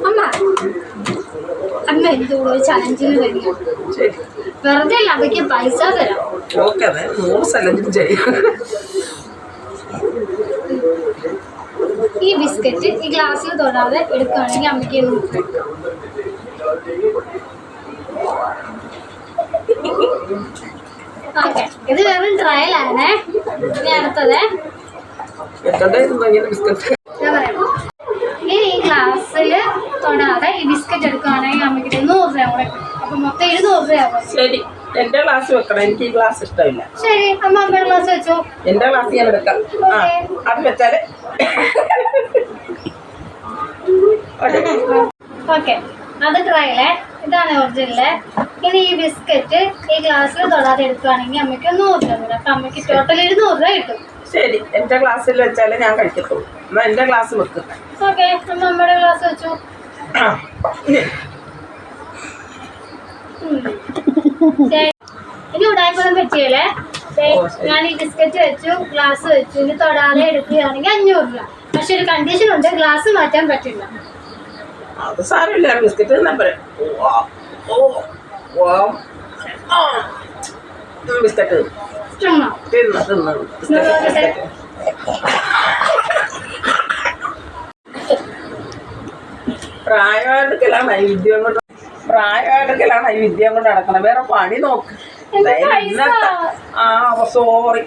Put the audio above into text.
അമ്മ അമ്മ എന്തുകൂടെ ഒരു ചലഞ്ചിന് വരിക വെറുതെ അല്ല അവയ്ക്ക് പൈസ തരാം. ഓക്കെ അതെ 100 ചലഞ്ച് ചെയ്യാം. ഈ ബിസ്ക്കറ്റ് ഈ ഗ്ലാസ്സിൽ തൊടാതെ എടുക്കുകയാണെങ്കിൽ അമ്മയ്ക്ക് ഓക്കെ. ഇത് വെറും ട്രയൽ ആണേ. ഇനി അടുത്തത് ഈ ഗ്ലാസ്സിൽ തൊടാതെ ഈ ബിസ്ക്കറ്റ് എടുക്കുകയാണെങ്കിൽ അമ്മയ്ക്ക് 100 രൂപ കൂടെ കിട്ടും. അപ്പൊ മൊത്തം 200 രൂപ. ശരി, എന്റെ ഗ്ലാസ് വെക്കണം. എനിക്ക് ഈ ഗ്ലാസ് ഇഷ്ടമില്ല. ശരി, അമ്മ അമ്മയുടെ ഗ്ലാസ് വെച്ചോ. എന്റെ ഗ്ലാസ് ഞാൻ എടുക്കാം. അത് വെച്ചാല് ഓക്കെ. അത് ട്രയലേ. ഇതാണ് ഒറിജിനല്. ഇനി ഈ ബിസ്ക്കറ്റ് ഈ ഗ്ലാസ്സിൽ തൊടാതെ എടുക്കുകയാണെങ്കിൽ അമ്മയ്ക്ക് 100 രൂപ കൂടെ. അപ്പൊ അമ്മയ്ക്ക് ടോട്ടൽ 200 രൂപ കിട്ടും. ശരി, എന്റെ ഗ്ലാസ്സിൽ വെച്ചാലേ ഞാൻ കഴിക്കത്തുള്ളൂ. എന്നാ എന്റെ ഗ്ലാസ് വെക്കും. ഓക്കെ, അമ്മ അമ്മയുടെ ഗ്ലാസ് വെച്ചു. ഇനി ഉടായ്പൊന്നും പറ്റിയല്ലേ. ഞാൻ ഈ ബിസ്ക്കറ്റ് വെച്ചു, ഗ്ലാസ് വെച്ചു. ഇനി തൊടാതെ എടുക്കുകയാണെങ്കിൽ 500 രൂപ. പക്ഷെ ഒരു കണ്ടീഷൻ ഉണ്ട്, ഗ്ലാസ് മാറ്റാൻ പറ്റില്ല. അത് സാരമില്ല, ബിസ്ക്കറ്റ് തിന്നാൻ പറയാം. ബിസ്ക്കറ്റ് പ്രായമായിട്ടൊക്കെയാണ് ഈ വിദ്യ കൊണ്ട് പ്രായമായിട്ടൊക്കെയാണ് ഈ വിദ്യ കൊണ്ട് നടക്കണം. വേറെ പണി നോക്ക്. സോറി.